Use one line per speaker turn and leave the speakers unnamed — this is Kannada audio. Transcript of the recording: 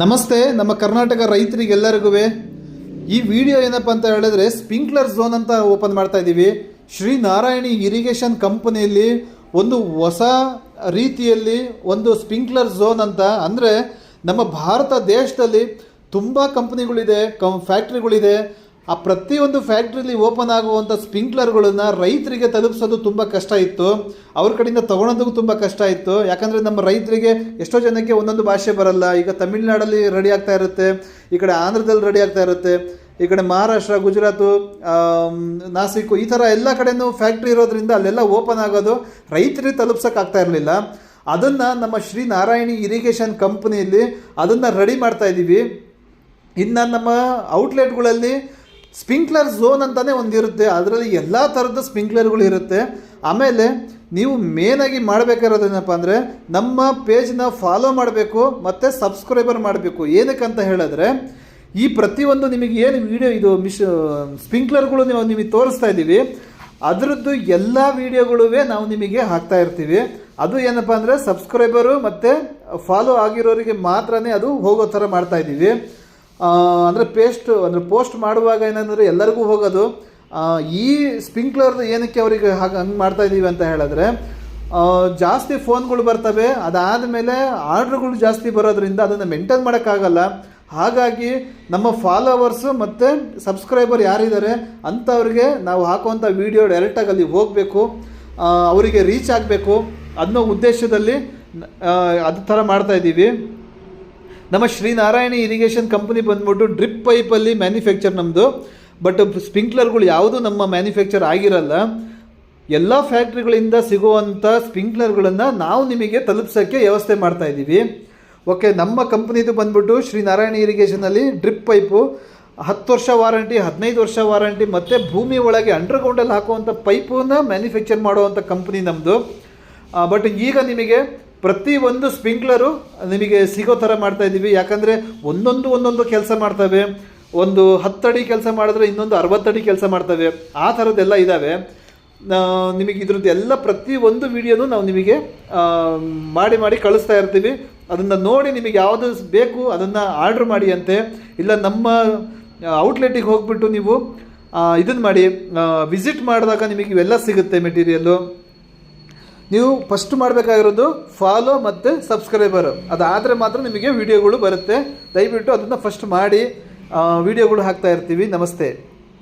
ನಮಸ್ತೆ. ನಮ್ಮ ಕರ್ನಾಟಕ ರೈತರಿಗೆಲ್ಲರಿಗೂ ಈ ವಿಡಿಯೋ ಏನಪ್ಪ ಅಂತ ಹೇಳಿದ್ರೆ ಸ್ಪ್ರಿಂಕ್ಲರ್ ಝೋನ್ ಅಂತ ಓಪನ್ ಮಾಡ್ತಾ ಇದ್ದೀವಿ. ಶ್ರೀ ನಾರಾಯಣಿ ಇರಿಗೇಷನ್ ಕಂಪನಿಯಲ್ಲಿ ಒಂದು ಹೊಸ ರೀತಿಯಲ್ಲಿ ಒಂದು ಸ್ಪ್ರಿಂಕ್ಲರ್ ಝೋನ್ ಅಂತ ಅಂದರೆ ನಮ್ಮ ಭಾರತ ದೇಶದಲ್ಲಿ ತುಂಬ ಕಂಪ್ನಿಗಳಿದೆ, ಫ್ಯಾಕ್ಟ್ರಿಗಳಿದೆ. ಆ ಪ್ರತಿಯೊಂದು ಫ್ಯಾಕ್ಟ್ರಿಲಿ ಓಪನ್ ಆಗುವಂಥ ಸ್ಪ್ರಿಂಕ್ಲರ್ಗಳನ್ನು ರೈತರಿಗೆ ತಲುಪಿಸೋದು ತುಂಬ ಕಷ್ಟ ಇತ್ತು. ಅವ್ರ ಕಡೆಯಿಂದ ತೊಗೊಳೋದಕ್ಕೂ ತುಂಬ ಕಷ್ಟ ಇತ್ತು. ಯಾಕಂದರೆ ನಮ್ಮ ರೈತರಿಗೆ ಎಷ್ಟೋ ಜನಕ್ಕೆ ಒಂದೊಂದು ಭಾಷೆ ಬರಲ್ಲ. ಈಗ ತಮಿಳ್ನಾಡಲ್ಲಿ ರೆಡಿ ಆಗ್ತಾ ಇರುತ್ತೆ, ಈ ಕಡೆ ಆಂಧ್ರದಲ್ಲಿ ರೆಡಿ ಆಗ್ತಾ ಇರುತ್ತೆ, ಈ ಕಡೆ ಮಹಾರಾಷ್ಟ್ರ, ಗುಜರಾತು, ನಾಸಿಕ್, ಈ ಥರ ಎಲ್ಲ ಕಡೆಯೂ ಫ್ಯಾಕ್ಟ್ರಿ ಇರೋದ್ರಿಂದ ಅಲ್ಲೆಲ್ಲ ಓಪನ್ ಆಗೋದು ರೈತರಿಗೆ ತಲುಪ್ಸೋಕ್ಕಾಗ್ತಾ ಇರಲಿಲ್ಲ. ಅದನ್ನು ನಮ್ಮ ಶ್ರೀ ನಾರಾಯಣಿ ಇರಿಗೇಷನ್ ಕಂಪ್ನಿಯಲ್ಲಿ ಅದನ್ನು ರೆಡಿ ಮಾಡ್ತಾ ಇದ್ದೀವಿ. ಇನ್ನು ನಮ್ಮ ಔಟ್ಲೆಟ್ಗಳಲ್ಲಿ ಸ್ಪ್ರಿಂಕ್ಲರ್ ಝೋನ್ ಅಂತಲೇ ಒಂದಿರುತ್ತೆ, ಅದರಲ್ಲಿ ಎಲ್ಲ ಥರದ ಸ್ಪ್ರಿಂಕ್ಲರ್ಗಳು ಇರುತ್ತೆ. ಆಮೇಲೆ ನೀವು ಮೇನಾಗಿ ಮಾಡಬೇಕಾಗಿರೋದೇನಪ್ಪ ಅಂದರೆ ನಮ್ಮ ಪೇಜ್ನ ಫಾಲೋ ಮಾಡಬೇಕು ಮತ್ತು ಸಬ್ಸ್ಕ್ರೈಬರ್ ಮಾಡಬೇಕು. ಏನಕ್ಕಂತ ಹೇಳಿದ್ರೆ ಈ ಪ್ರತಿಯೊಂದು ನಿಮಗೆ ಏನು ವಿಡಿಯೋ ಇದು ಸ್ಪ್ರಿಂಕ್ಲರ್ಗಳು ನಿಮಗೆ ತೋರಿಸ್ತಾ ಇದ್ದೀವಿ, ಅದರದ್ದು ಎಲ್ಲ ವೀಡಿಯೋಗಳೂ ನಾವು ನಿಮಗೆ ಹಾಕ್ತಾ ಇರ್ತೀವಿ. ಅದು ಏನಪ್ಪ ಅಂದರೆ ಸಬ್ಸ್ಕ್ರೈಬರು ಮತ್ತು ಫಾಲೋ ಆಗಿರೋರಿಗೆ ಮಾತ್ರನೇ ಅದು ಹೋಗೋ ಥರ ಮಾಡ್ತಾ ಇದ್ದೀವಿ. ಅಂದರೆ ಪೋಸ್ಟ್ ಮಾಡುವಾಗ ಏನಂದರೆ ಎಲ್ಲರಿಗೂ ಹೋಗೋದು. ಈ ಸ್ಪ್ರಿಂಕ್ಲರ್ ಏನಕ್ಕೆ ಅವರಿಗೆ ಹಂಗೆ ಮಾಡ್ತಾ ಇದ್ದೀವಿ ಅಂತ ಹೇಳಿದ್ರೆ ಜಾಸ್ತಿ ಫೋನ್ಗಳು ಬರ್ತವೆ, ಅದಾದಮೇಲೆ ಆರ್ಡ್ರುಗಳು ಜಾಸ್ತಿ ಬರೋದ್ರಿಂದ ಅದನ್ನು ಮೇಂಟೈನ್ ಮಾಡೋಕ್ಕಾಗಲ್ಲ. ಹಾಗಾಗಿ ನಮ್ಮ ಫಾಲೋವರ್ಸು ಮತ್ತು ಸಬ್ಸ್ಕ್ರೈಬರ್ ಯಾರಿದ್ದಾರೆ ಅಂಥವ್ರಿಗೆ ನಾವು ಹಾಕುವಂಥ ವೀಡಿಯೋ ಡೈರೆಕ್ಟಾಗಿ ಅಲ್ಲಿ ಹೋಗಬೇಕು, ಅವರಿಗೆ ರೀಚ್ ಆಗಬೇಕು ಅನ್ನೋ ಉದ್ದೇಶದಲ್ಲಿ ಅದು ಥರ ಮಾಡ್ತಾಯಿದ್ದೀವಿ. ನಮ್ಮ ಶ್ರೀ ನಾರಾಯಣಿ ಇರಿಗೇಷನ್ ಕಂಪನಿ ಬಂದ್ಬಿಟ್ಟು ಡ್ರಿಪ್ ಪೈಪಲ್ಲಿ ಮ್ಯಾನುಫ್ಯಾಕ್ಚರ್ ನಮ್ಮದು. ಬಟ್ ಸ್ಪ್ರಿಂಕ್ಲರ್ಗಳು ಯಾವುದೂ ನಮ್ಮ ಮ್ಯಾನುಫ್ಯಾಕ್ಚರ್ ಆಗಿರಲ್ಲ. ಎಲ್ಲ ಫ್ಯಾಕ್ಟ್ರಿಗಳಿಂದ ಸಿಗುವಂಥ ಸ್ಪ್ರಿಂಕ್ಲರ್ಗಳನ್ನು ನಾವು ನಿಮಗೆ ತಲುಪಿಸೋಕ್ಕೆ ವ್ಯವಸ್ಥೆ ಮಾಡ್ತಾಯಿದ್ದೀವಿ. ಓಕೆ, ನಮ್ಮ ಕಂಪ್ನಿದು ಬಂದ್ಬಿಟ್ಟು ಶ್ರೀ ನಾರಾಯಣಿ ಇರಿಗೇಷನಲ್ಲಿ ಡ್ರಿಪ್ ಪೈಪು 10 ವರ್ಷ ವಾರಂಟಿ, 15 ವರ್ಷ ವಾರಂಟಿ, ಮತ್ತು ಭೂಮಿ ಒಳಗೆ ಅಂಡರ್ಗ್ರೌಂಡಲ್ಲಿ ಹಾಕುವಂಥ ಪೈಪನ್ನ ಮ್ಯಾನುಫ್ಯಾಕ್ಚರ್ ಮಾಡುವಂಥ ಕಂಪ್ನಿ ನಮ್ಮದು. ಬಟ್ ಈಗ ನಿಮಗೆ ಪ್ರತಿಯೊಂದು ಸ್ಪ್ರಿಂಕ್ಲರು ನಿಮಗೆ ಸಿಗೋ ಥರ ಮಾಡ್ತಾಯಿದ್ದೀವಿ. ಯಾಕಂದರೆ ಒಂದೊಂದು ಕೆಲಸ ಮಾಡ್ತವೆ. ಒಂದು 10 ಅಡಿ ಕೆಲಸ ಮಾಡಿದ್ರೆ ಇನ್ನೊಂದು 60 ಅಡಿ ಕೆಲಸ ಮಾಡ್ತವೆ. ಆ ಥರದ್ದೆಲ್ಲ ಇದ್ದಾವೆ. ನಿಮಗೆ ಇದ್ರದ್ದು ಎಲ್ಲ ಪ್ರತಿಯೊಂದು ವೀಡಿಯೋನು ನಾವು ನಿಮಗೆ ಮಾಡಿ ಕಳಿಸ್ತಾ ಇರ್ತೀವಿ. ಅದನ್ನು ನೋಡಿ ನಿಮಗೆ ಯಾವುದು ಬೇಕು ಅದನ್ನು ಆರ್ಡ್ರ್ ಮಾಡಿ ಅಂತೆ. ಇಲ್ಲ ನಮ್ಮ ಔಟ್ಲೆಟಿಗೆ ಹೋಗ್ಬಿಟ್ಟು ನೀವು ಇದನ್ನು ಮಾಡಿ ವಿಸಿಟ್ ಮಾಡಿದಾಗ ನಿಮಗೆ ಇವೆಲ್ಲ ಸಿಗುತ್ತೆ ಮೆಟೀರಿಯಲ್ಲು. ನೀವು ಫಸ್ಟ್ ಮಾಡಬೇಕಾಗಿರೋದು ಫಾಲೋ ಮತ್ತು ಸಬ್ಸ್ಕ್ರೈಬರ್. ಅದಾದರೆ ಮಾತ್ರ ನಿಮಗೆ ವೀಡಿಯೋಗಳು ಬರುತ್ತೆ. ದಯವಿಟ್ಟು ಅದನ್ನು ಫಸ್ಟ್ ಮಾಡಿ ವೀಡಿಯೋಗಳು ಹಾಕ್ತಾ ಇರ್ತೀವಿ. ನಮಸ್ತೆ.